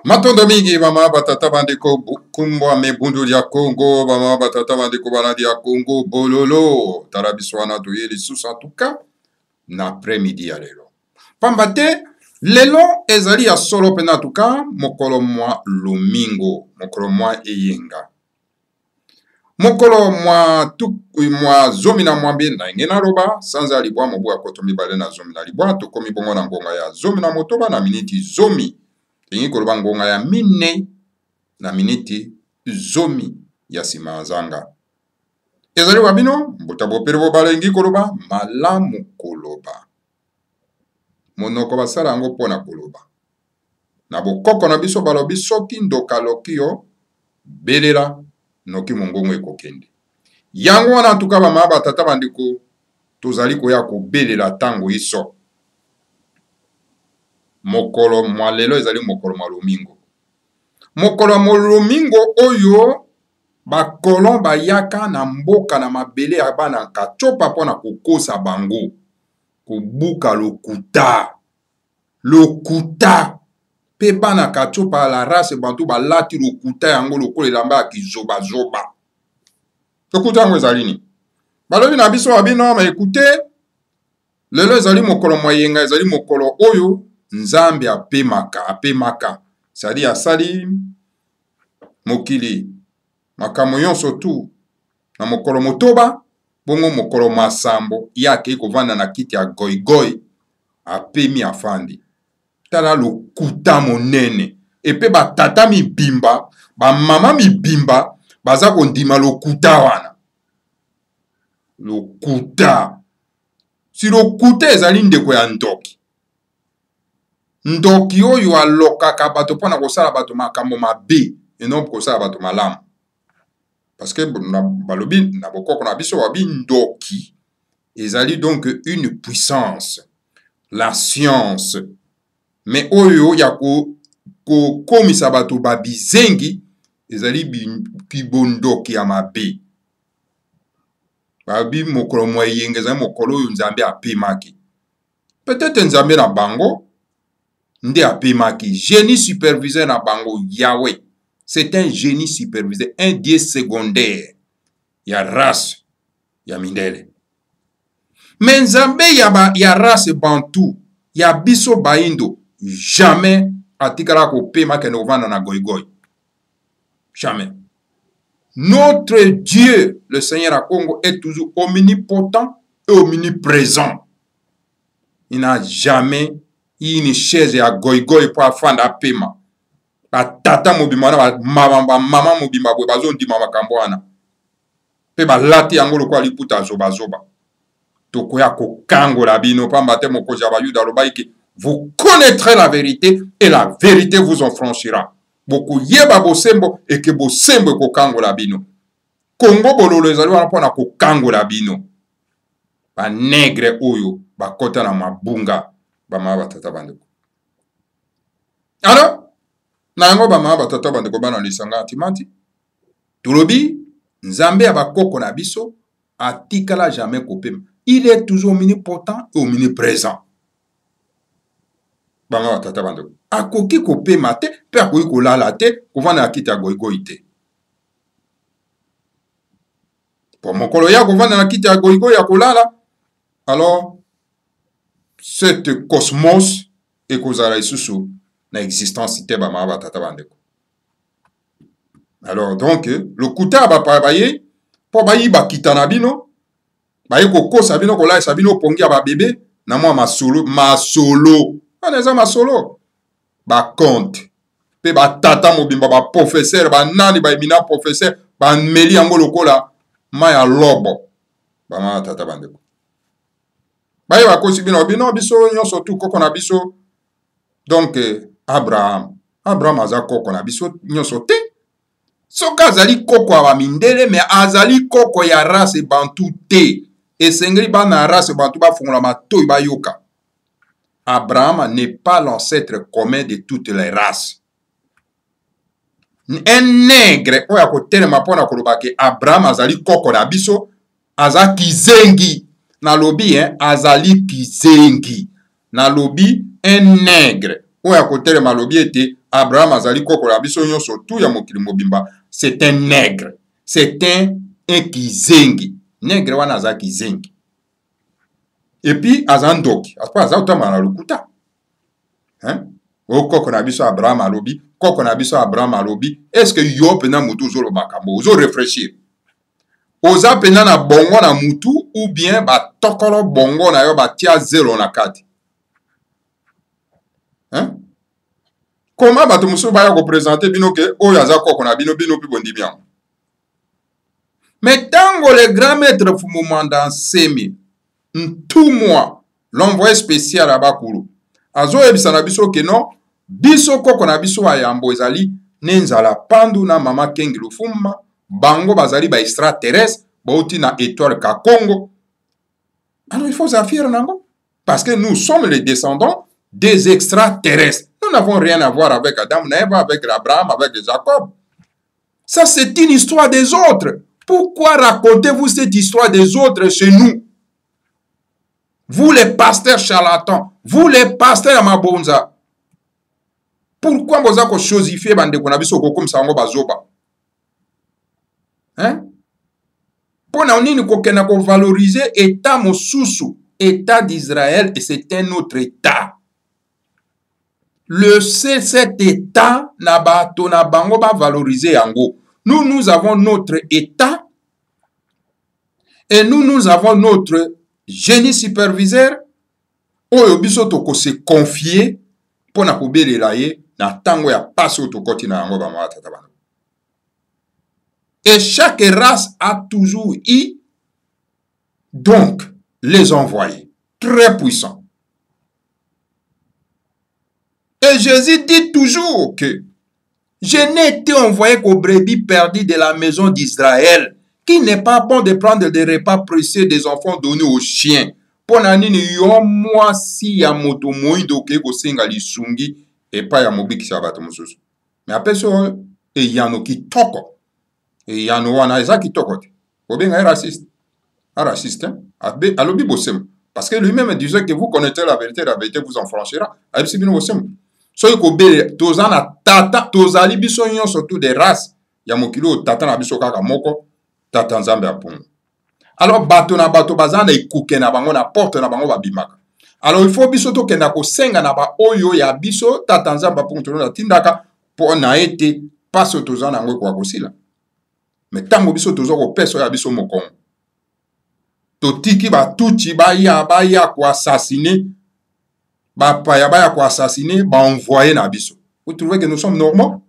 Matondo mingi mama batata bandeko kumbwa mebundu ya Congo, mama batata bandeko baladi ya Congo bololo tarabiswana tuyeli susa tuka na après-midi ya lelo. Pambate lelo ezali ya solo pena tuka mokolo mwa lomingo, mokolo mwa eyenga. Mokolo mwa zomi na mwambe na ngena roba sanza libwa mobu ya koto mibale na zomi na libwa tokomi bongo na ngonga ya zomi na motoba na miniti zomi. Tengi koloba ngonga ya mine na miniti zomi ya sima zanga. Ezali wabino mbuta bopere bobalengi koloba malamu koloba. Monoko basala yango pona koloba. Na bokoko na biso balobi soki ndoka lokio belela noki mongongo ekokende. Yango wana tuka ba maba tata bandiko tozali koya ko belela tango iso. Mokolo mwa lelo ezali mokolo mwa lomingo. Mokolo mwa lomingo oyo bakolon bayaka na mboka na mabele ya bana kachopa pona kokosa bango. Kubuka lokuta. Lokuta. Pe bana kachopa la race bantu balati lokuta yango lokolo elamba ya kizoba zoba. Lokuta yango ezali ni. Balobi na biso abino ma ekute. Lelo ezali mokolo mwa yenga ezali mokolo oyo Nzambe apemaka. Sadi asali mokili makambo nyonso tu na mokolo motoba bongo mokolo masambo yake kovanda na kiti ya goigoi apemi afandi. Tala lokuta monene epe batata mibimba ba mama mibimba baza kondima lokuta wana. Lokuta si lokuta ezali ndeko ya ndoki. ndoki oyo alokaka bato mpona kosala bato makambo mabe enon kosala bato malamu. Parce que balobi na bokoko na biso babi ndoki ezali donc une puissance, la science. Mais oyo ya kokomisa bato babizengi ezali kibondoki ya mabe. Babi mokolo moyenge ezali mokolo oyo nzambe apemaki. Peut-être nzambe na bango nde apemaki. Génie superviseur na bango Yahweh. C'est un génie superviseur, un dieu secondaire. Ya race ya mindele. Mais nzambe ya race bantu, ya biso baindo, jamais atikala kopema kene kovanda na goigoy. Jamais. Notre Dieu, le Seigneur à Congo, est toujours omnipotent et omniprésent. Il n'a jamais eu une chaise à goigoy pour afanda à pema. Tata mobima na mama mobima bwe bazondi mama kambwana. Pe ba lati yango lokwa liputa zoba zoba. Tokoya ko kango la bino pamba te mokoja ba yuda lobaiki. Vous connaîtrez la vérité et la vérité vous en franchira. Boku yeba bosembo et que bosembo ko kango la bino. Kongo bololo ezali wana pona ko kango la bino. Ba negre oyo ba kota na mabunga ba mama batata bandeko. Alors na yango ba mama batata bandeko bana lisanga antimati. Tulobi nzambe abakoko na biso atikala jamais kopema. Il est toujours omnipotent et omniprésent. Ba mama batata bandeko. Akoki kopema te pe akoki kolala te kovanda na kiti ya goigoi te. Pour mokolo ya kovanda na kiti ya goigoi ya kolala, alors cette cosmos ekozala isusu na existence te ba mama batata bandeko. Alors donc le kuta ba baye po bayi bakita na bino baye kokosa bino kolala sabino pongi ya ba bébé na mwa masolo aneza masolo ba compte pe ba tata mobimba ba professeur ba nani ba emina professeur ba meli yango lokola maya lobo ba mama batata bandeko baye bakosi bino biso nyonso tu koko na biso donc Abraham aza koko na biso nyonso te. Soka azali koko ya mindele mais azali koko ya race bantu te. Esengeli bana race bantu bafungola matoi bayoka. Abraham n'est pas l'ancêtre commun de toutes les races. Un nègre oya kotelema pona koloba ke Abraham azali koko na biso aza kizengi. Na lobi azali kizengi. Na lobi un nègre oya kotelema lobi ete Abraham azali koko na biso nyonso tu ya mokili mobimba. C'est un nègre. C'est un kizengi. Nègre wana aza kizengi. Et puis azandoki. Après azauta na lukuta. O koko na biso Abraham alobi, koko na biso Abraham alobi. Est-ce que yo pena mutu zo lo makambo, zo réfléchir. Oza pena na bongo na mutu ou bien ba tokolo bongo na yo ba tia zéro na kati. Comment bato musu ba ya ko présenter bino ke oyo aza koko na bino pi bondi bien. Mais tango le grand maître Fumumanda Nsemi tout mois l'envoyé spécial à Bakuru azo ebisa na biso ke non biso koko na biso ayambo ezali nenzala pandu na mama Kengi Lufuma bango bazali ba extraterrestre bauti na étoile ka Congo. Alors il faut s'affirmer nango parce que nous sommes les descendants des extraterrestres. Nous n'avons rien à voir avec Adam, Eva, avec Abraham, avec Jacob. Ça, c'est une histoire des autres. Pourquoi racontez-vous cette histoire des autres chez nous? Vous les pasteurs charlatans, vous les pasteurs Amabonza. Pourquoi vous avez chosifié bandeko na biso comme ça ngo bazoba? Hein? Pour nini kokena ko valoriser état mosusu, état d'Israël et c'est un autre état. Cet état na bato na bango ba valoriser yango. Nous avons notre état et nous avons notre génie superviseur oyo biso toko se confier pour na kobelela ye na tango ya passe tokoti na yango ba matata bana. Et chaque race a toujours eu donc les envoyés très puissants. Et Jésus dit toujours que je n'ai été envoyé qu'aux brebis perdues de la maison d'Israël, qu'il n'est pas bon de prendre des repas précieux des enfants donnés aux chiens. Pour nanini yo mwasi ya moto moindo ke kosenga lisungi epa ya mobikisa bato mosusu. Mais après ça, eyano kitoko. Eyano wana eza kitoko te. Obenga raciste. Un raciste, hein? Alobi bosem. Parce que lui-même disait que vous connaissez la vérité vous en franchira. Alibisi bino bosem. Soki kobele toza na tata tozali biso nyonso tout des races ya mokilo tata na biso kaka moko tata nzambe apungu. Alors bato na bato bazana ekuke na bango na porte na bango babimaka. Alors il faut biso to kenda ko senga na ba oyo ya biso tata nzambe apungu to na tindaka po na ete paso toza na ngo kwa kosila. Mais tango biso tozo ko peso ya biso mokongo. Totiki batuchi baya ko assassiner bapaya baya ko assassiner ba envoyer na biso. Vous trouvez que nous sommes normaux?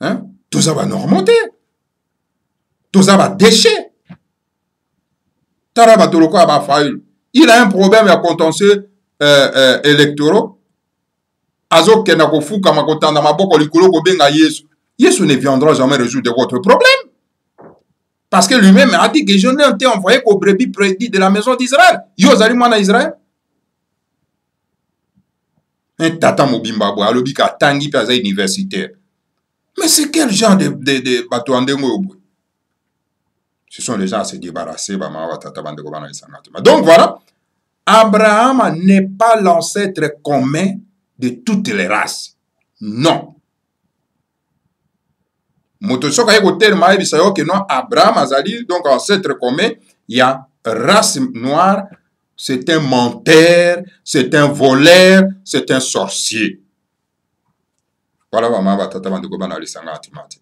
Hein? Tout ça va normauté. Tout ça va déchet. Taraba toloko aba fail. Il a un problème à contentieux électoraux. Azo kena ko fuka makotanda maboko likolo ko benga Yesu. Yesu ne viendra jamais résoudre votre problème. Parce que lui-même a dit que je n'ai été envoyé qu'aux brebis prédits de la maison d'Israël. Yozali mwana Israël. Un tata mobimba alobi ka tangi paza universitaire. Mais c'est quel genre de bateau andengo? Ce sont les gens à se débarrasser. Donc voilà, Abraham n'est pas l'ancêtre commun de toutes les races. Non. Motosoka yeko terme ayebisayo que non, Abraham azali donc ancêtre commun, il y a race noire, c'est un menteur, c'est un voleur, c'est un sorcier. Voilà maman batata bandeko bana lisanga atimati.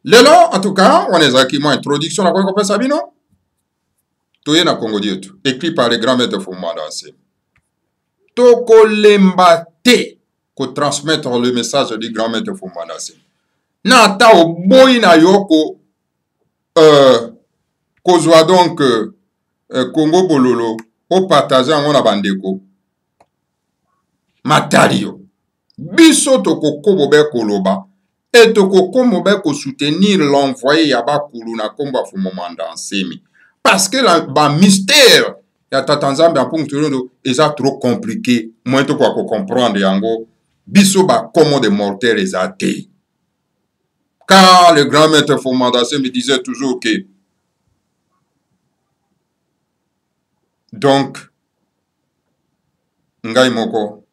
Lelo en tout cas, on est qui moi introduction na kwa pesa bino. Toye na Congo dietu, écrit par les grands maîtres Fumanda Nsemi. Toko lembate ko transmettre le message du grand maître Fumanda Nsemi. Na ta o boyi na yoko kozwa donc Congo bololo o partager ngo na bandeko. Matario. Biso toko kobo be koloba et toko komo be ko soutenir l'envoyé yaba kulu na komba Fumanda Nsemi. Parce que la mystère ya tatanzambe en punct eza trop compliqué. Moi to ko comprendre yango biso ba comme des mortels les athées. Car le grand maître Fumanda Nsemi disait toujours que donc ngai moko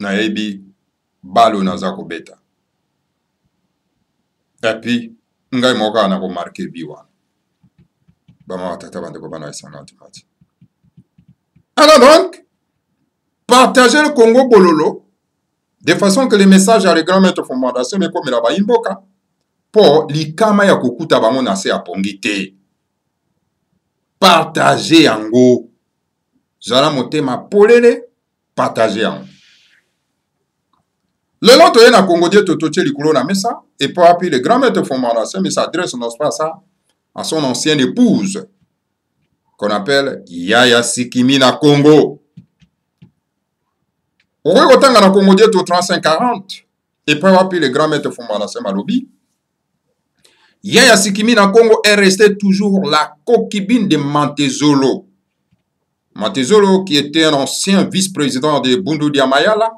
na ebi balo naza ko beta. Et puis ngai moko na ko marquer biwa. Alors donc, partagez le Congo Bololo de façon que les messages à les grands maîtres Fumanda Nsemi comme la baimboka pour likama ya kokuta bango na se apongite. Partagez yango. Zala motema polele, partagez yango. Le lot toye na Congo die totoche likolo na mesa et puis le grand maître Fumanda Nsemi s'adresse non pas ça à son ancienne épouse, qu'on appelle Yaya Sikimina Congo. On regarde dans Congo dit au 35-40, et puis le grand maître Fumanda Nsemi alobi. Yaya Sikimina Congo est resté toujours la concubine de Mantezolo. Mantezolo, qui était un ancien vice-président de Bundu Diamayala,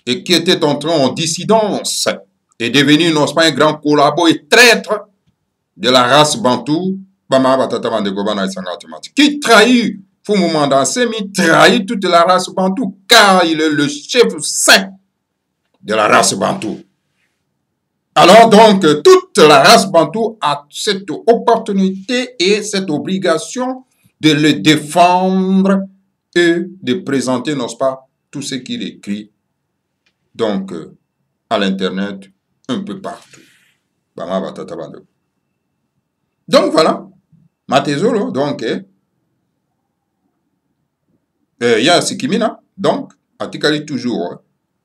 et qui était entré en dissidence, est devenu non pas un grand collabo et traître de la race bantou, qui trahit Fumanda Nsemi, trahit toute la race bantou, car il est le chef saint de la race bantou. Alors donc, toute la race bantou a cette opportunité et cette obligation de le défendre et de présenter, n'est-ce pas, tout ce qu'il écrit, donc, à l'internet, un peu partout. Donc voilà, Matezolo, donc, ya Sikimina, donc, atikali toujours,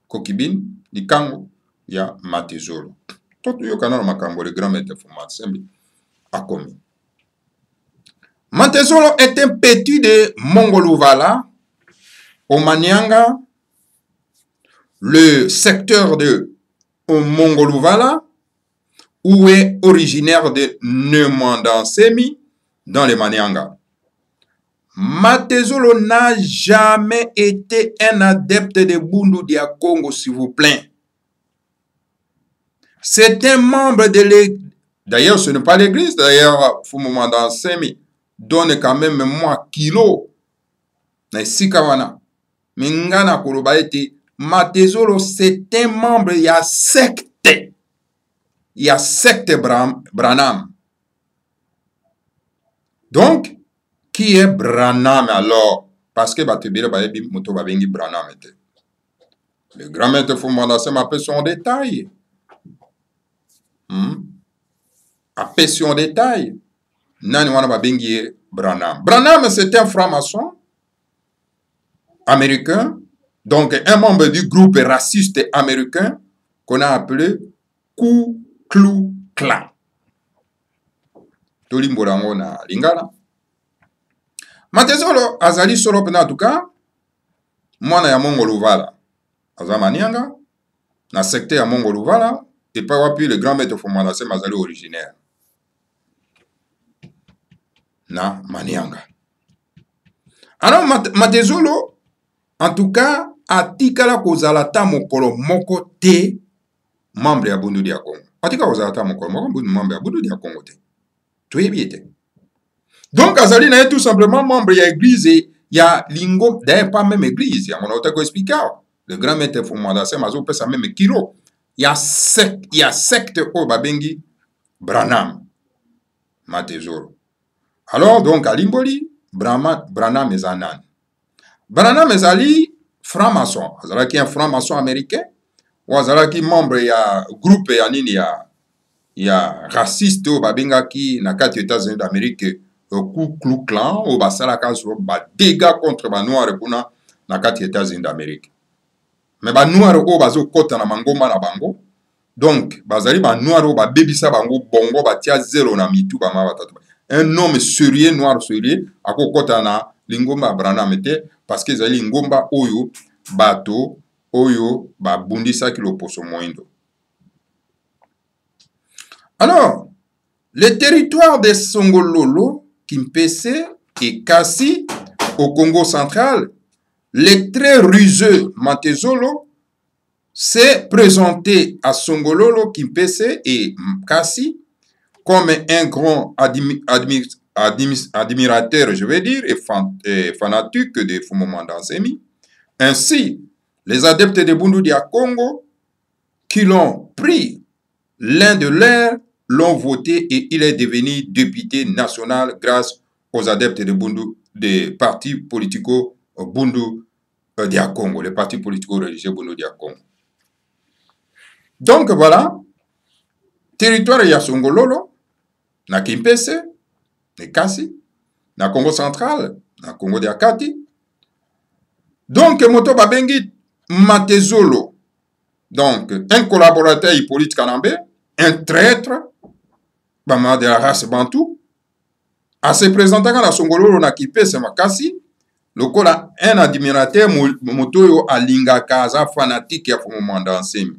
Kokibine, Likango, ya Matezolo. Tout le canal Makambo, le grand maître Fumanda Nsemi, a commis. Matezolo est un petit de Mongoluvala, au Manianga, le secteur de Mongoluvala, où est originaire de Nemandansemi, dans le Manianga. Matezolo n'a jamais été un adepte de Bundu Dia Congo, s'il vous plaît. C'est un membre de l'église. D'ailleurs, ce n'est pas l'église. D'ailleurs, Fumomandansemi donne quand même moi kilo. Mais si kawana. Mingana koloba ete Matezolo, c'est un membre, il y a secte. Il y a secte Branham. Donc, qui est Branham alors? Parce que Batubira Baebi Moto Babengi Branham était. Le grand maître Fumomandansemi appelle son détail. Appelle son détail. Nani wana Babengi Branham. Branham, c'est un franc-maçon américain. Donc, un membre du groupe raciste américain qu'on a appelé Ku Klux Klan. Tolimborango na lingala. Matezolo azali solo pena en tout cas mwana ya Mongoluvala. Aza Manianga na secte ya Mongoluvala et pas wapi le grand maître Fumomandansemi azali originaire. Na Manianga. Alors Matezolo en tout cas atikala kozala ta mokolo moko te membre ya Bundu Dia Congo. Atika kozala ta mokolo moko membre ya Bundu Dia Congo te. Toyebi te. Donc azali na tout simplement membre ya église ya lingo d'ailleurs pas même église ya mona otako expliquer. Le grand maître Fumomandansemi azo pesa même kilo. Ya secte o babengi Branham. Matezolo. Alors donc à Limboli Branham ezanan. Branham ezali franc-maçon. Azalaki un franc-maçon américain. Ou azalaki membre ya groupe ya nini ya raciste o babengaki na kati États-Unis d'Amérique Ku Klux Klan o basalaka so ba dégâts contre ba noir kuna na kati États-Unis d'Amérique. Mais ba noir o bazo kota na mangoma na bango. Donc bazali ba noir o ba bebisa bango bongo batia zéro na mitu ba ma batatu. Un homme sérieux noir sérieux ako kota na lingomba Branham te parce que ezali ngomba oyo bato oyo babundisaki loposo moindo. Alors, le territoire de Songololo, Kimpese et Kassi au Congo central, le très ruseux Matezolo s'est présenté à Songololo, Kimpese et Kassi comme un grand admirateur, je vais dire, et fanatique de Fumomandansemi. Ainsi, les adeptes de Bundu Dia Congo qui l'ont pris l'un de leurs l'ont voté et il est devenu député national grâce aux adeptes de Bundu, des partis politico Bundu Dia Congo, les partis politico-religieux Bundu Dia Congo. Donc voilà, territoire ya Songololo, na Kimpese, na Kassi, na Congo central, na Congo Dia Kati. Donc Moto Babengi Matezolo, donc un collaborateur Hippolyte Kanambe, un traître bama de la race bantou, à se présenter à Songololo na Kimpese Makasi, lokola un admirateur motoyo alinga kaza fanatique ya Fumomandansemi.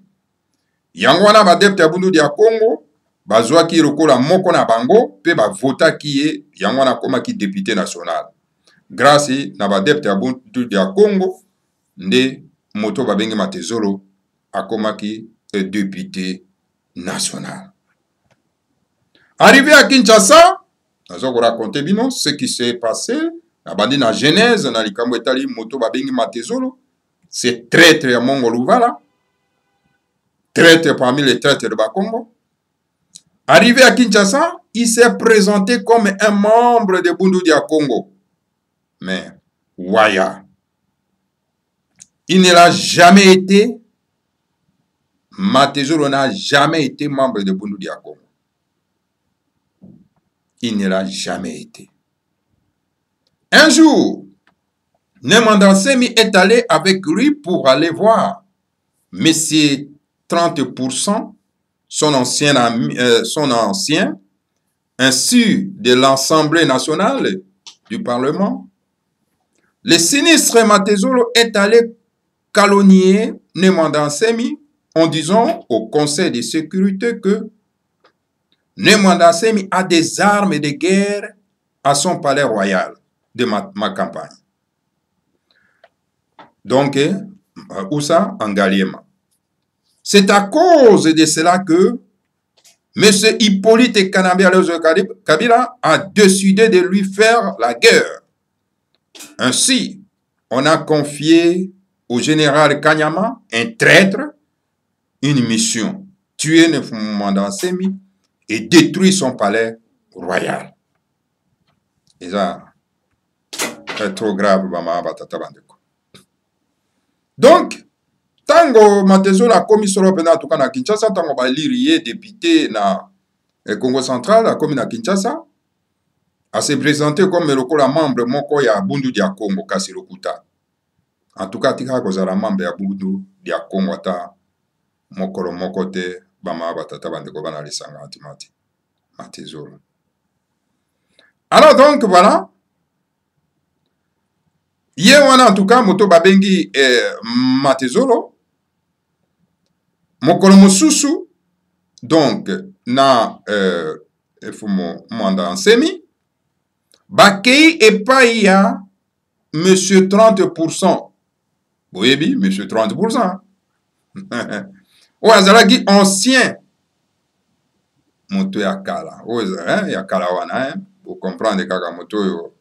Yango wana badepte ya Bundu Dia Congo bazwaki lokola moko na bango pe bavotaki ye yango wana akomaki député national. Grâce na badepte ya Bundu Dia Congo nde moto babengi Matezolo akomaki député national. Arrivé à Kinshasa, nous allons raconter bino ce qui s'est passé. Na bandi na Genèse, na likambo etali moto babengi Matezolo, c'est traître ya Mongoluvala, traître parmi les traîtres de Bakongo. Arrivé à Kinshasa, il s'est présenté comme un membre de Bundu Dia Congo. Mais, Waya, il ne l'a jamais été. Matezolo n'a jamais été membre de Bundu Dia Congo. Il ne l'a jamais été. Un jour, Nemandansemi est allé avec lui pour aller voir Messieurs 30%, son ancien, ainsi de l'Assemblée nationale du Parlement. le sinistre Matezolo est allé calomnier Nemwanda-Nsemi en disant au Conseil de sécurité que Nemwanda-Nsemi a des armes de guerre à son palais royal de ma campagne. Donc, où ça? En Galiema. C'est à cause de cela que M. Hippolyte Kabila a décidé de lui faire la guerre. Ainsi, on a confié au général Kanyama, un traître, une mission: tuer Nemwanda-Nsemi et détruire son palais royal. Et ça, c'est trop grave. Donc, tango Matezolo a commis sur l'opéra en tout cas na Kinshasa, tango ba lirier député na Congo central a commis na Kinshasa, a se présenté comme le membre moko ya Bundu dia Congo kasi lokuta. En tout cas, tika kozala membre ya Bundu dia Congo ata mokolo moko te bama batata bandeko bana lisanga antimati Matezolo. Alors donc voilà. Hier, en tout cas, moto babengi Matezolo, mokolo mosusu, donc, na Nemwanda-Nsemi, bakei epai ya monsieur 30%. Boyebi, monsieur 30%. Ou azalaki ancien moto ya kala. Ou ya kala wana, vous comprenez kaka moto yo,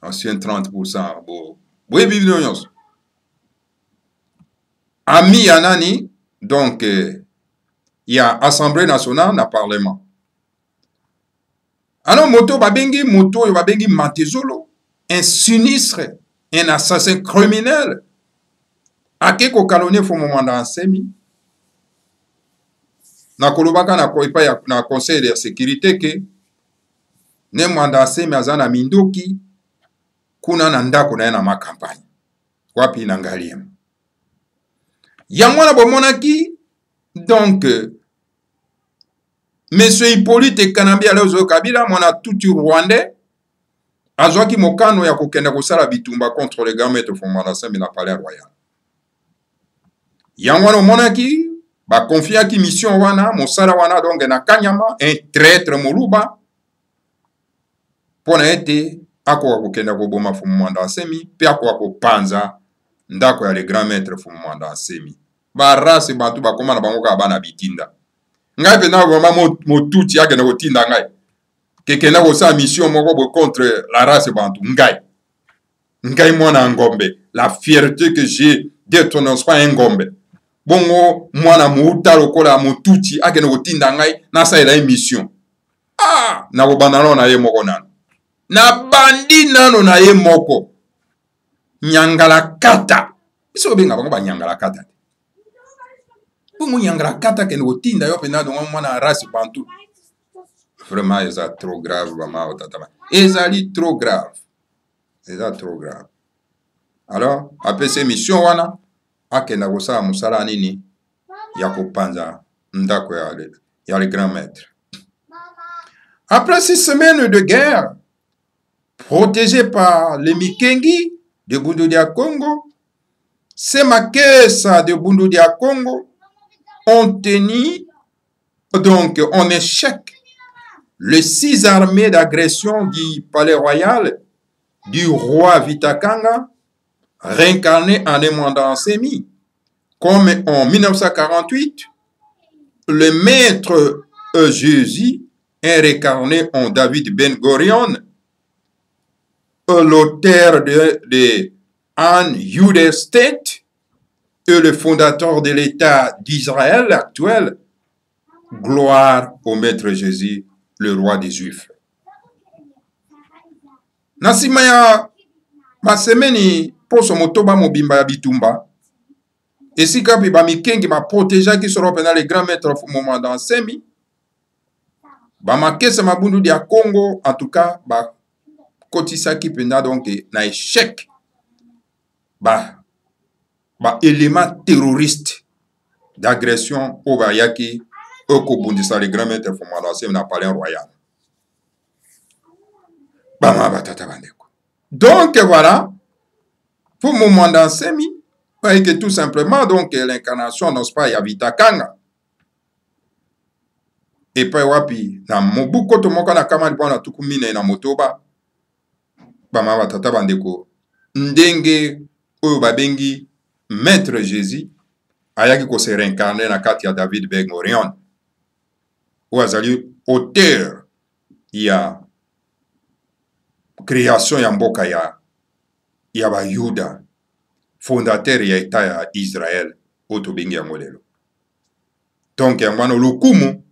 ancien 30%. Oui, ami Yanani, donc, il y a Assemblée nationale, na Parlement. Alors, moto babengi Matezolo, un sinistre, un assassin criminel, ake ko calomnier fo Nemwanda-Nsemi. Na kolobaka na koipa na conseil de sécurité que Nemwanda-Nsemi azana mindoki kuna na ndako na ye na ma campagne wapi na Ngaliema. Yango na bomonaki donc monsieur Hippolyte Kabila mwana tuti rwandais azwaki mokano ya kokende kosala bitumba contre le grand maître Nemwanda-Nsemi na palais royal. Yango na bomonaki ba confiaki mission wana mosala wana donc na Kanyama, un traître moluba pona ete akoka kokenda koboma Nemwanda-Nsemi pe akoka kopanza ndako ya le grand maître Nemwanda-Nsemi. Ba race bantu bakoma na bango ka bana bitinda. Ngai pe na vraiment motuti akenda kotinda ngai. Kekenda kosala mission moko bo contre la race bantu ngai. Ngai mwana ngombe. La fierté que j'ai d'être non pas un ngombe. Bongo mwana muuta lokola motuti akenda kotinda ngai na sa ela mission. Ah, na kobanda na ye moko nano. Na bandi nano na ye moko nyangala kata biso benga bango ba nyangala kata bongo nyangala kata kene kotinda yo pena dongo mwana race bantu. Vraiment eza trop grave bama otatama ezali trop grave, eza trop grave. Alors après ces missions wana akenda kosala musala nini ya kopanza ndako ya le grand maître. Après 6 semaines de guerre, protégé par les Mikengi de Bundu dia Congo, ces Makessa de Bundu dia Congo ont tenu donc en échec les 6 armées d'agression du palais royal du roi Vitakanga, réincarné en Nemwanda-Nsemi, comme en 1948, le maître Jésus est réincarné en David Ben Gurion, l'auteur de An Jude State et le fondateur de l'État d'Israël actuel. Gloire au maître Jésus, le roi des Juifs. Nasima ya masemeni poso motoba mobimba ya bitumba. Esika pi ba mikengi ba protéger qui sera pendant les grands maîtres Nemwanda-Nsemi. Ba makesa mabundu dia Congo en tout cas ba kotisaki penda donc na échec ba élément terroriste d'agression au bayaki oko bundisa les grands maîtres Nemwanda-Nsemi na palais royal. Bama batata bandeko. Donc voilà, Fumu Mwanda Nsemi, que tout simplement, donc, l'incarnation n'ose pas Yavita Kanga. Et puis, wapi, na mobuko to moka na kama libona tukumine na motoba, bama batata bandeko, ndenge oyo babengi Maître Jésus, ayaki ko se réincarner na kati ya David Ben Gurion, ou azali auteur ya création ya mboka ya Bayuda, fondateur ya État ya Israël, oyo tobengi yango lelo. Donc yango wana lokumu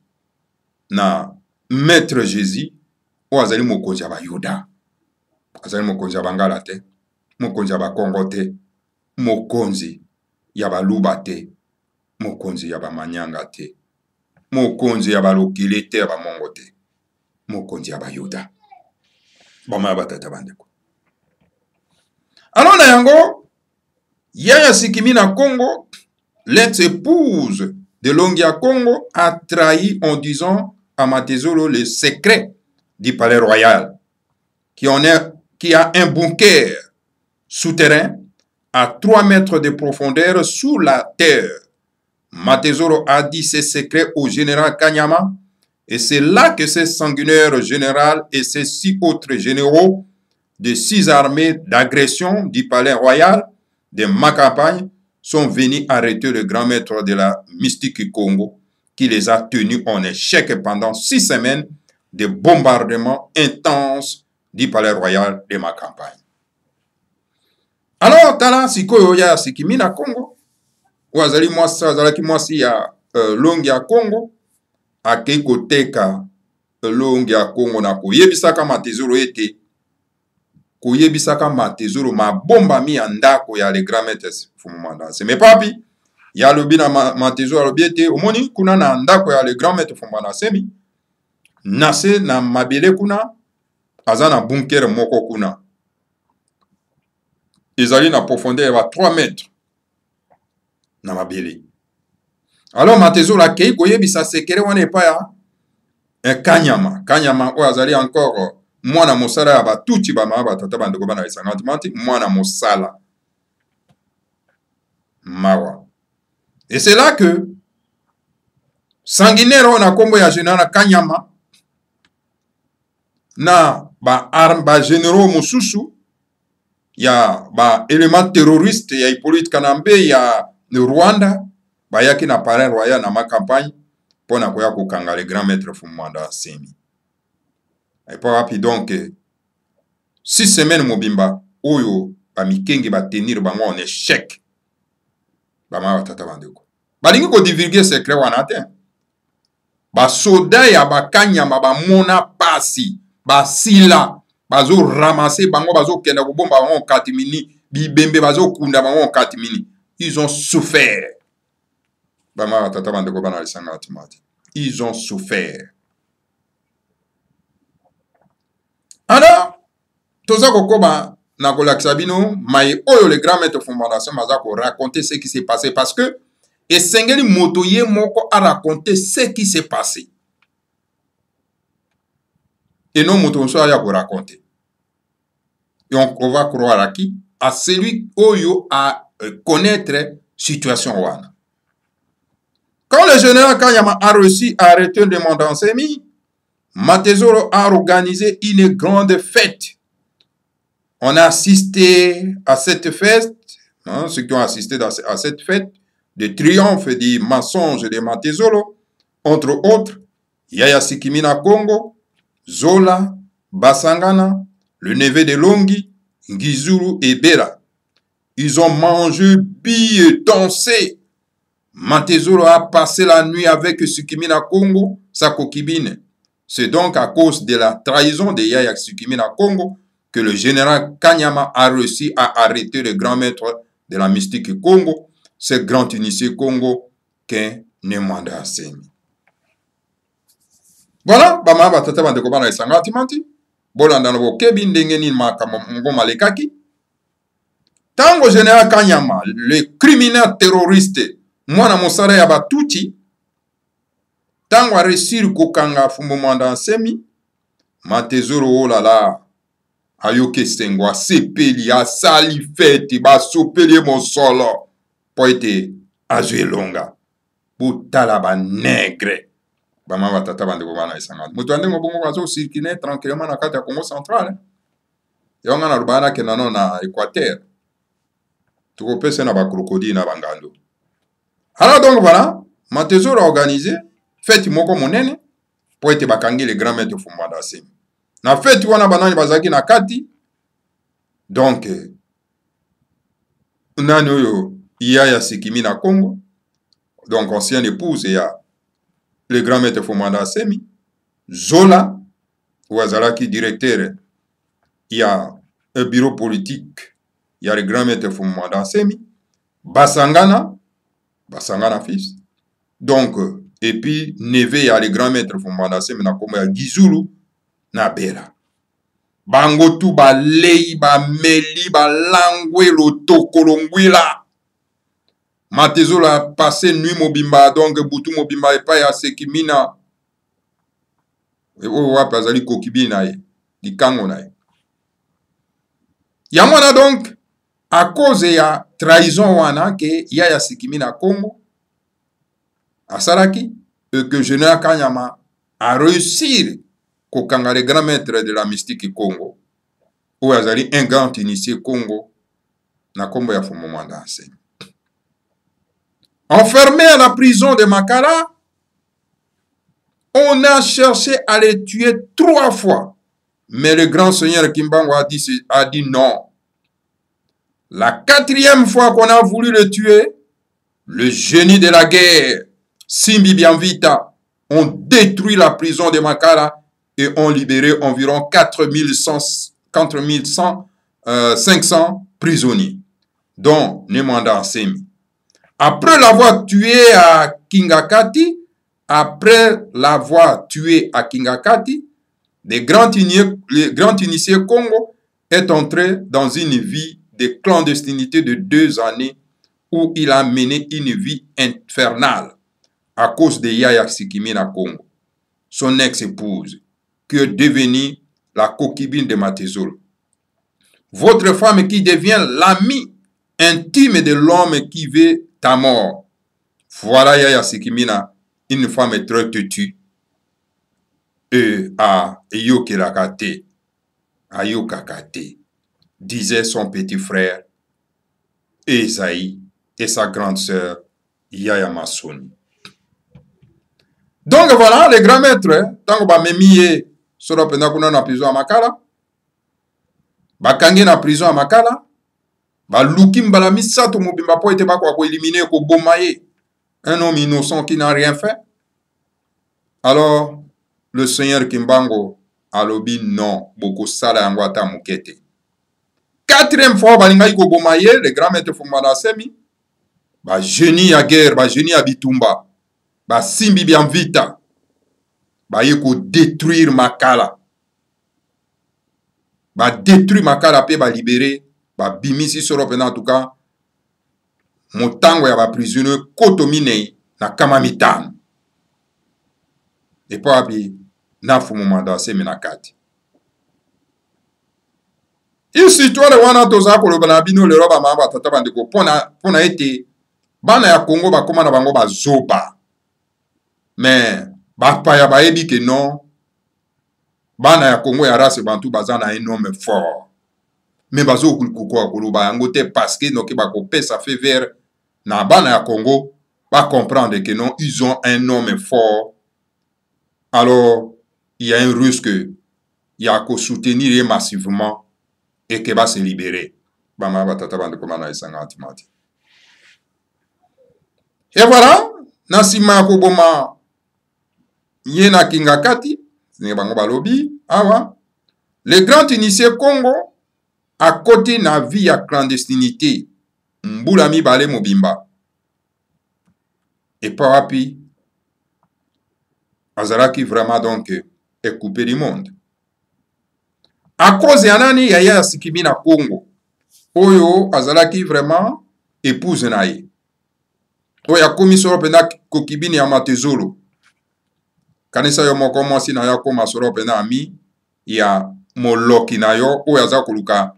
na Maître Jésus, ou azali mokonzi ya Bayuda, azali mokonzi ya Bangala te, mokonzi ya Bakongo te, mokonzi ya Baluba te, mokonzi ya Bamanyanga te, mokonzi ya Balokile te, ya Bamongo te, mokonzi ya Bayuda. Bama batata bandeko. Alors na yango, Yaya Sikimina Congo, l'ex-épouse de Longia Congo, a trahi en disant à Matezolo le secret du palais royal, qui a un bunker souterrain à 3 mètres de profondeur sous la terre. Matezolo a dit ce secret au général Kanyama, et c'est là que ce sanguinaire général et ces 6 autres généraux de 6 armées d'agression du palais royal de ma campagne sont venus arrêter le grand maître de la mystique Congo, qui les a tenus en échec pendant 6 semaines de bombardements intenses du palais royal de ma campagne. Alors, tala sikoyo ya Sikimina Congo, wazali mwasi ya Longia Congo, akei koteka Longia Congo na koyebisaka Matezolo ete, koyebisaka Matezolo mabombami ya ndako ya le grand maître Fumu Mwanda Nsemi. Papi, ya lobi na Matezolo alobi ete, omoni kuna na ndako ya le grand maître Fumu Mwanda Nsemi, nase na mabele kuna, aza na bunker moko kuna. Ezali na profondeur ya 3 mètres na mabele. Alors Matezolo akei koyebisa sekere wana epa ya Kanyama. Kanyama oyo azali encore mwana mosala ya batuti bama batata bandeko bana esangati manti, mwana mosala mawa. Et c'est là que sanguinaire on a kombo ya général Kanyama na ba généraux mosusu ya ba élément terroriste ya Hippolyte Kanambe ya Rwanda bayaki na palais royal na ma campagne pona koya kokanga le grand maître Fumu Mwanda Nsemi. Et pas rapide donc 6 semaines mobimba oyo ba mikenge ba tenir bango en échec. Bama batata bandeko. Balingi ko divulguer secret wana te. Ba soda ya ba Kanyama ba mona pasi, ba sila, bazo ramasser bango bazo kenda ko bomba bango katimini, bibembe bazo kunda bango katimini. Ils ont souffert. Bama batata bandeko bana lisanga atimati. Ils ont souffert. Alors, toza kokoba na kolakisa bino mai oyo le grand maître Fumu Mwanda Nsemi aza ko raconter ce qui s'est passé parce que esengeli moto ye moko a raconter ce qui s'est passé. Et non moto nso aya ko raconter. Et on va croire à qui? À celui oyo a connaître situation wana. Quand le général Kanyama a réussi à arrêter le Mwanda Nsemi, Matezolo a organisé une grande fête. On a assisté à cette fête, hein, ceux qui ont assisté à cette fête de triomphe du mensonge de Matezolo, entre autres, Yaya Sikimina Congo, Zola, Basangana, le neveu de Longi, Ngizuru et Bera. Ils ont mangé, bu, dansé. Matezolo a passé la nuit avec Sikimina Congo, sa concubine. C'est donc à cause de la trahison de Yaya Sikimina Congo que le général Kanyama a réussi à arrêter le grand maître de la mystique Congo, ce grand initié Congo qu'est Mwanda Nsemi. Voilà, bama batata bandeko bana esanga timanti, bolanda na bokebi ndenge nini makambo malekaki. Tango général Kanyama, le criminel terroriste, mwana mosala ya batuti, tango a réussi kokanga Fumu Mwanda Nsemi, Matezolo oh là là, ayoke sengo asepeli asali feti basopeli mosolo po ete azwi elonga botala banegre bama batata bandeko bana esangani moto andenge bongo azosirkule tranquillement na kati ya Congo central yango nga na loba nakenda no na Équateur tokopesa na bacrocodile na bangando. Alors donc voilà Matezolo a organisé fête moko monene po ete bakangi le grand maître Fumwanda Asemi na fête wana banani bazalaki na kati. Donc nani oyo Yaya Sikimi na Congo, donc ancienne épouse ya le grand maître Fumwanda Asemi, Zola Ouazalaki directeur il y a un bureau politique, il y a le grand maître Fumwanda Asemi, Basangana fils, donc et puis Neve il y a le grand maître Fumwanda Asemi na Congo ya Gizulu na Bela. Bango tu ba lei ba meli ba langwe lotokolongwila. Matezolo a passé nuit mobimba donc butu mobimba epa ya Sekimina. O wapi azali kokibi na ye, likango na ye. Yamona donc à cause ya trahison wana ke Yaya Sikimi na Congo asalaki et que Général Kanyama a réussi kokanga le grand maître de la mystique Congo ou azali un grand initié Congo na kombo ya Fumwanda Asemi. Enfermé à la prison de Makala, on a cherché à les tuer 3 fois. Mais le grand seigneur Kimbangu a dit non. La 4e fois qu'on a voulu le tuer, le génie de la guerre, Simbi Bianvita, ont détruit la prison de Makala et ont libéré environ 500 prisonniers, dont Nemwanda Asemi. Après l'avoir tué à Kingakati, le grand initié Congo est entré dans une vie de clandestinité de 2 années où il a mené une vie infernale à cause de Yaya Sikimi na Congo, son ex-épouse, qui est devenue la concubine de Matezolo. Votre femme qui devient l'amie intime de l'homme qui veut ta mort. Voilà Yaya Sikimina, une femme très têtue. Ayokakate, disait son petit frère Esaïe et sa grande sœur Yaya Masoni. Donc voilà, les grands maîtres, tant que Memiye sera pendant na prison à Makala, bakangi na prison à Makala, baluki mbala misato mobimba po ete bako ko éliminer ko bomaye un homme innocent qui n'a rien fait. Alors le seigneur Kimbangu alobi non, boko sala yango ata mukete. 4e fois balingai ko bomaye le grand maître Fumwanda Asemi, ba génie ya guerre, ba génie ya bitumba, ba Simbi Bianvita, ba yeko détruire Makala. Ba détruire Makala pe ba libérer, ba bimisi soro pena en tout cas motango ya ba prisonnier kotomine na kama mitano. Et puis api na Fumwanda Asemi na kati. Ici toi le wana toza ko loba na bino le roba mamba tata bandeko pona ete bana ya Congo bakoma na bango bazoba. Mais bapaya bayebi ke non bana ya Congo ya race bantu baza na un homme fort. Mais bazo kulukuko kuluba yango te parce que noki bakopesa fait vert na bana ya Congo ba comprendre que non ils ont un homme fort. Alors il y a un risque il y a qu'à soutenir massivement et que va se libérer. Bama batata bande komana isanga antimati. Et voilà, nasima ko boma yena Kingakati, c'est bango balobi, awa. Le grand initié Congo à côté na vie à clandestinité, mbula mi bale mobimba. Et par api azalaki vraiment donc est coupé du monde. À cause ya nani Yaya Sikimi na Congo. Oyo azalaki vraiment épouse na ye. Oya komisoro pena kokibini ya Matezolo. Kanisa yo moko mwasi na ya koma soro pena ami ya moloki na yo oyo aza koluka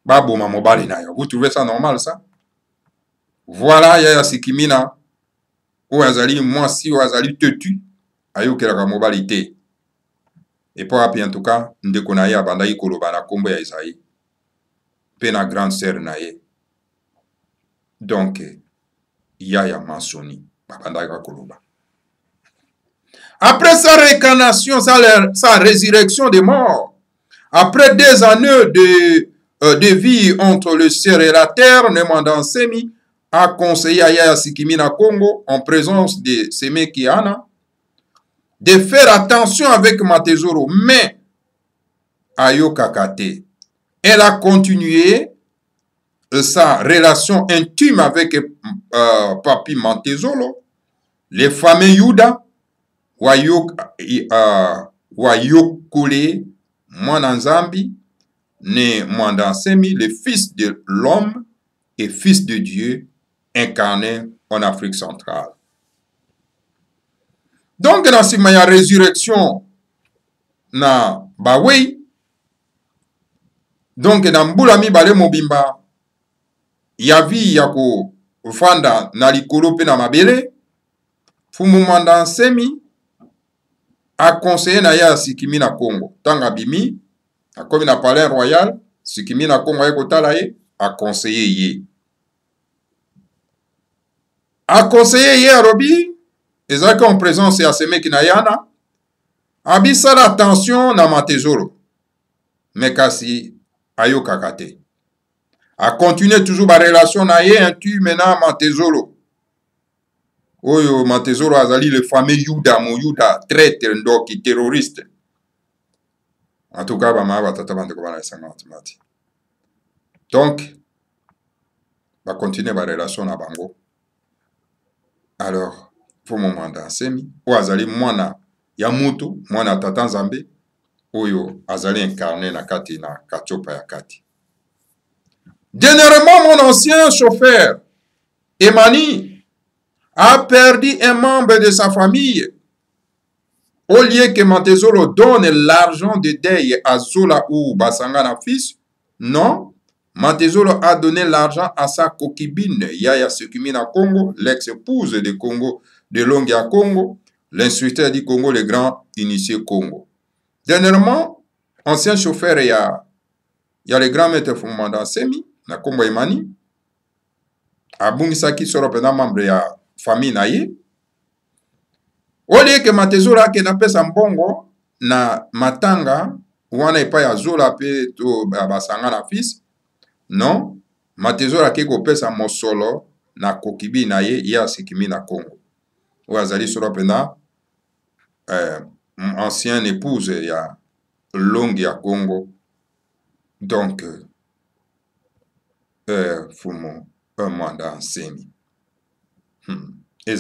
baboma mobali na yo. Vous trouvez ça normal ça? Voilà Yaya Sikimina oyo azali mwasi oyo azali tetu ayokelaka mobali te. Et po api en tout cas ndeko na ye abandaki koloba na kombo ya Esaïe pe na grande sœur na ye. Donc Yaya Mansoni babandaki koloba. Après sa réincarnation, sa résurrection des morts, après 2 années de vie entre le ciel et la terre, Nemanda Nsemi a conseillé à Yaya Sikimina Congo, en présence de Seme Kiana, de faire attention avec Matezoro, mais Ayo Kakate. Elle a continué sa relation intime avec Papi Matezoro, les fameux Yuda, Wayokole Mwananzambi, né Mwandansemi, le fils de l'homme et fils de Dieu, incarné en Afrique centrale. Donc, dans cette résurrection, na Bawei, donc, dans Mbulami Bale Mobimba, Yavi Yako Fanda Nalikolo Pena Mabele, Fumu Mwandansemi, a conseillé na Yaya Sikimina Congo. Tanga bimi, a comme na palais royal, Sikimina Congo a conseillé ye. A conseillé ye a Robi, ezaka en présence ya Seme Kinayana, a bisa l'attention na Matezoro. Mais kasi ayo kakate. A continué toujours la relation na ye intime na Matezoro. Oyo Matezoro azali le fameux Yuda, mon Yuda, traître ndoki, terroriste. En tout cas, bama batata bandeko bana esanga matimati. Donc, va continuer la relation na bango. Alors, pour mon mandat semi, o azali mwana ya mutu, mwana tata Nzambe, oyo azali incarné na kati na kachopa ya kati. Dernièrement, mon ancien chauffeur, Emani, a perdu un membre de sa famille. Au lieu que Matezoro donne l'argent de deuil à Zola ou Basangana fils, non, Matezoro a donné l'argent à sa concubine Yaya Sikimina Congo, l'ex-épouse de Congo, de Longia Congo, l'instructeur du Congo, le grand initié Congo. Dernièrement, ancien chauffeur, il y a le grand maître Fumanda Semi, na Congo Emani, a Bungisaki Soropena membre ya famille na ye. Olie ke Matezoro ake na pesa mbongo na matanga wana epa ya Zola pe to basanga na fils. Non, Matezoro ake ko pesa mosolo na kokibi na ye ya Sikimina Congo. Ou azali Soropena ancienne épouse ya Longi ya Congo. Donc Fumo Mwanda Nsemi. La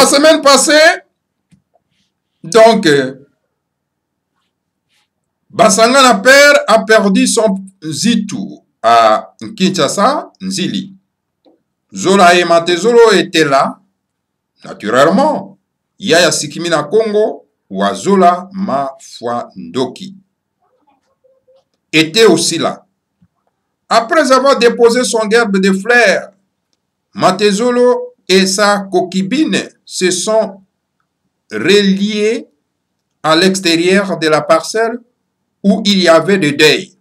semaine passée, donc, Basangana père a perdu son zitu à Kinshasa, Nzili. Zola et Matezoro étaient là, naturellement. Yaya Sikimina Congo ou Zola Mafwa Ndoki était aussi là. Après avoir déposé son gerbe de fleurs, Matezoro et sa concubine se sont reliés à l'extérieur de la parcelle où il y avait de deuil.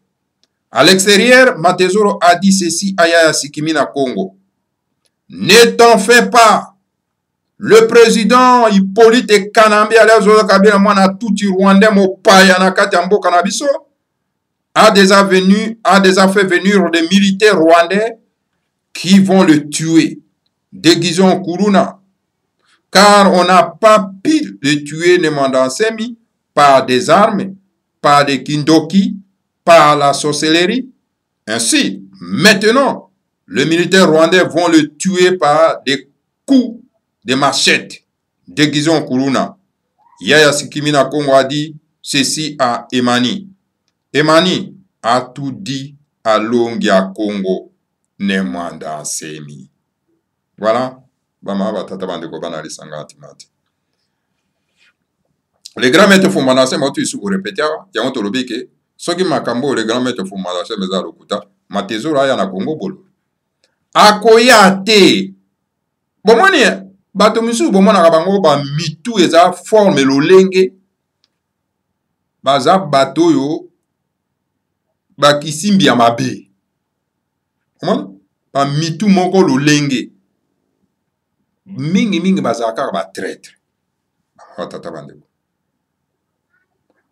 À l'extérieur, Matezoro a dit ceci à Yaya Sikimina Congo. Ne t'en fais pas. Le président Hippolyte Kanambi a déjà fait venir des militaires rwandais qui vont le tuer, déguisés en Kuruna, car on n'a pas pu le tuer Nemanda Nsemi par des armes, par des kindoki, par la sorcellerie. Ainsi, maintenant, les militaires rwandais vont le tuer par des coups de machette, déguisés en Kuruna. Yaya Sikimina Congo a dit ceci à Emani. Emani a tout dit à Longia Congo, Nemanda Nsemi. Voilà. Le grand maître Fumana se m'a tu répéter ya on tolobi ke soki makambo le grand maître Fumana se meza lokuta matezolo aya na Congo bolo akoya te bomoni bato misusu bomonaka bango ba mitu eza forme lolenge baza bato oyo bakisimbi ya mabe ba mitu moko lolenge mingi bazalaka kaka ba traître batata bandeko.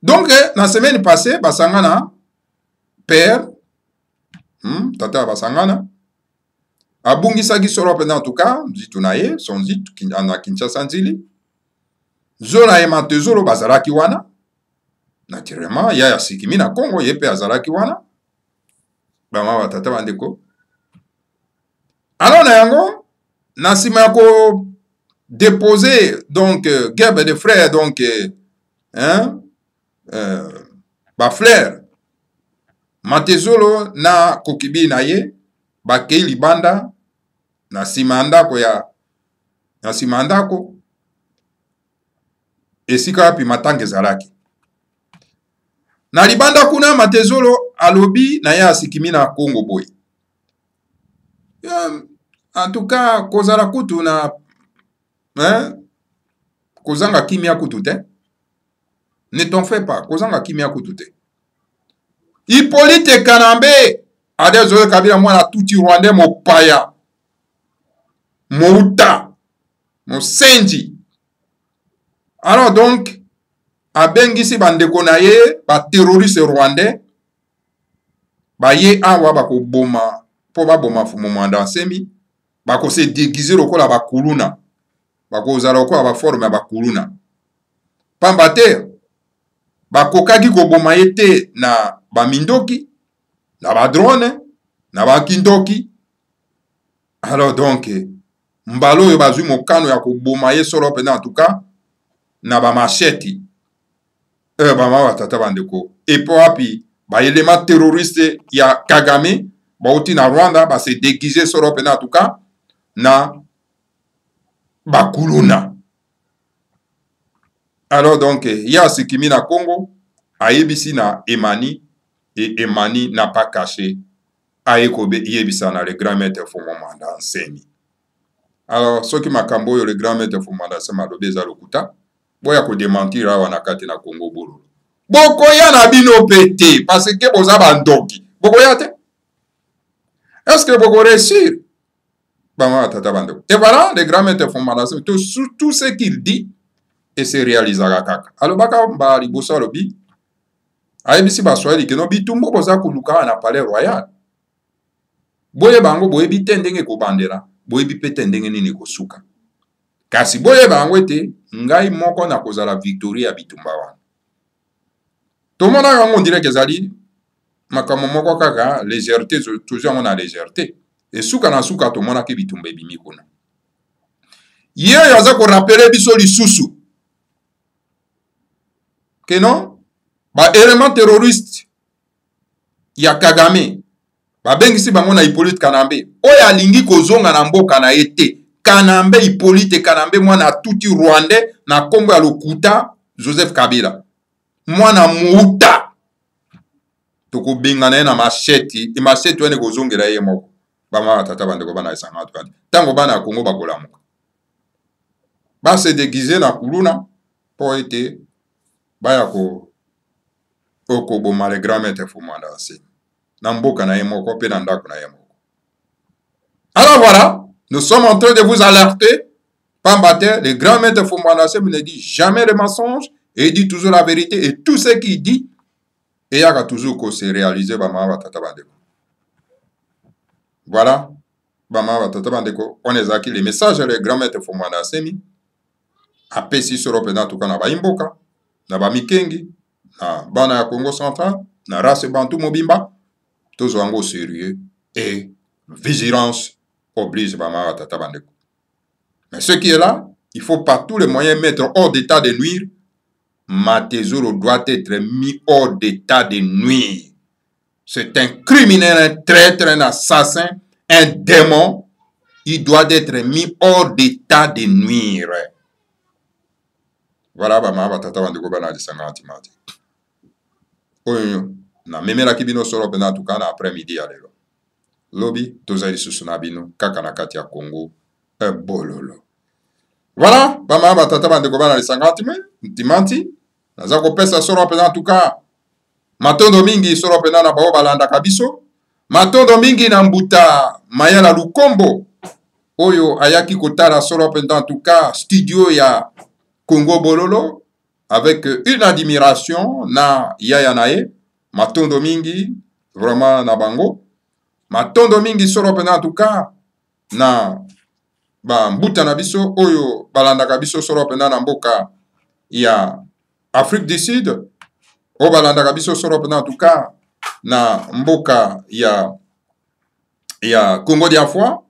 Donc na semaine passée basangana père tata basangana abungisaki solo pena en tout cas nzitu na ye son nzitu na Kinshasa nzili zola ye matezolo bazalaki wana naturellement ya sikimi na Congo ye pe azalaki wana bama batata bandeko. Alors na yango na sima ya ko déposer donc guerre de frères donc ba frère matezolo na kokibi na ye bakei libanda na sima ndako esika wapi matanga ezalaki na libanda kuna matezolo alobi na ye asikimi na Congo boy. En tout cas kozala kutu na kozanga kimia kutu te, ne t'en fais pas, kozanga kimia kutu te. Hippolyte Kanambe adezoe kabila mwana tuti Rwandais mopaya mouta mosenji. Alors donc abengisi bandeko na ye ba terroriste rwandais ba ye awa bako boma po ba boma fumo mwanda nsemi bako se déguiser lokola ba kuluna bako zala lokola ba forme ba kuluna pamba te bako kaki ko boma ye te na ba mindoki na ba drone na ba kindoki. Alors donc mbalo yo bazui mokano ya ko boma ye solo pena en tout cas na ba macheti bama batata bandeko epo api ba élément terroriste ya Kagame bauti na Rwanda ba se déguiser solo pena en tout cas na bakuluna. Alors donc ya sikimi na Congo ayebisi na Emani et Emani n'a pas caché ayekobe yebisa na le grand maître Fumana nsemi. Alors ce qui makambo yo le grand maître Fumana sema lobeza lokuta boya ko démentir awa na kati na Congo bolo bokoya na bino pété parce que boza bandoki bokoya te. Est-ce que boko réussir bama tata bandeko? Et voilà le grand maître Fumana tout ce qu'il dit et se réalisera kaka. Alors baka ba libosa lobi ayebisi ba swahili ke no bitumbo boza kuluka na palais royal boye bango boye bitendenge ko bandera boye bipete ndenge nini kosuka kasi boye bango ete ngai moko na kozala victory ya bitumba wana tomona yango ndire kezali makambo moko kaka légèreté toujours on a légèreté et suka na suka tomona ke bitumba ebimi kuna ye yaza ko rappeler biso lisusu que non ba élément terroriste ya Kagame babengisi bango na Hippolyte Kanambe oyo alingi kozonga na mboka na ete Kanambe Hippolyte Kanambe mwana tuti Rwandais na kombo ya lokuta Joseph Kabila mwana muuta toko benga na macheti e macheti wene kozongela ye moko bama tata bandeko bana esanga twandi tango bana ya Congo bakolamuka ba se déguiser na kuluna po ete baya ko okoboma le grand maître Fumana nsemi na mboka na ye moko pe na ndako na ye moko. Alors voilà, nous sommes en train de vous alerter. Pambater, le grand maître Fumana nsemi ne dit jamais le mensonge et il dit toujours la vérité et tout ce qu'il dit et il y a toujours qu'on se réalise bama batata bandeko. Voilà, bama batata bandeko, on est acquis les messages le grand maître Fumana nsemi apesi solo pena tuka na ba imboka na ba mikengi na bana ya Congo central na race bantu mobimba tous en sérieux et vigilance oblige bama tata bandeko. Mais ce qui est là, il faut par tous les moyens mettre hors d'état de nuire. Matezolo doit être mis hors d'état de nuire. C'est un criminel, un traître, un assassin, un démon. Il doit être mis hors d'état de nuire. Voilà bama batata bandeko bana lisanga timati. Oyo na memelaki bino solo pena tuka na après-midi ya lelo. Lobi tozali susu na bino kaka na kati ya Congo bololo. Voilà bama batata bandeko bana lisanga timati. Naza kopesa solo pena tuka matondo mingi solo pena na bao balandaka biso. Matondo mingi na mbuta Mayala Lukombo oyo ayaki kotala solo pena tuka studio ya Congo Bololo avec une admiration na yaya nae matondo mingi vraiment na bango matondo mingi solo pena en tout cas na ba mbuta na biso oyo balandaka biso solo pena na mboka ya Afrique du Sud o balandaka biso solo pena en tout cas na mboka ya Congo d'Ivoire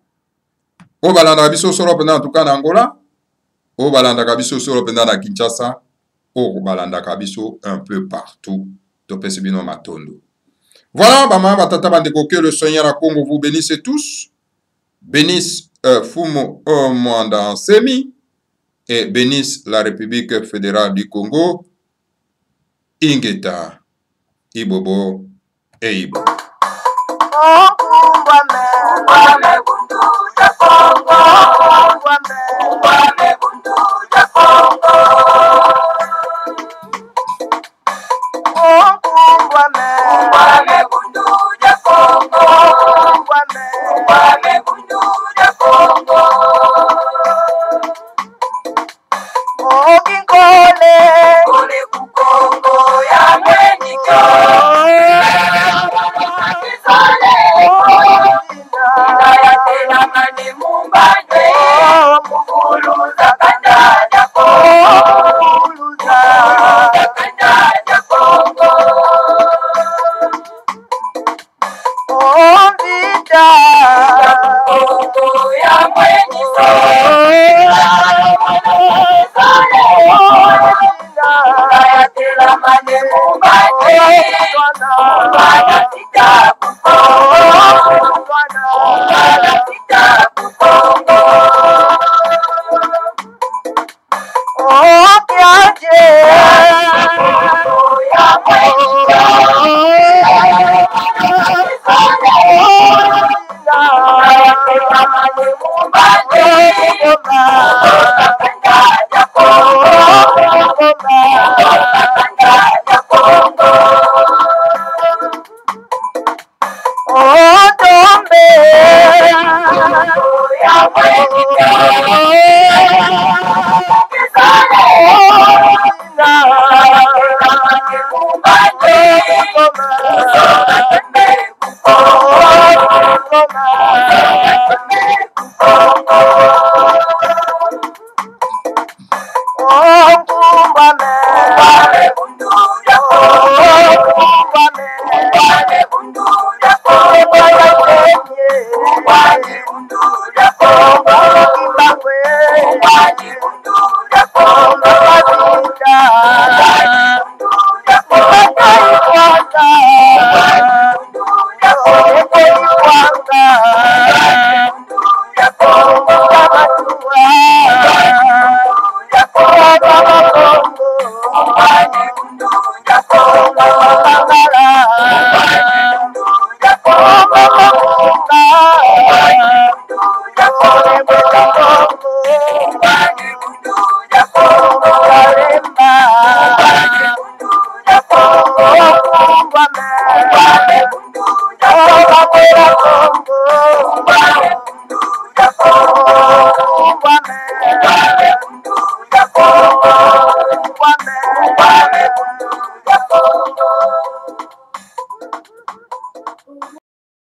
o balandaka biso solo pena en tout cas na Angola o balandaka biso solo pena na Kinshasa o balandaka biso un peu partout topesi bino matondo. Voilà bama batata bandeko, que le Seigneur à Congo vous bénisse tous, bénisse Fumo Mwanda Nsemi et bénisse la République fédérale du Congo, Ingeta, Ibobo et Ibo.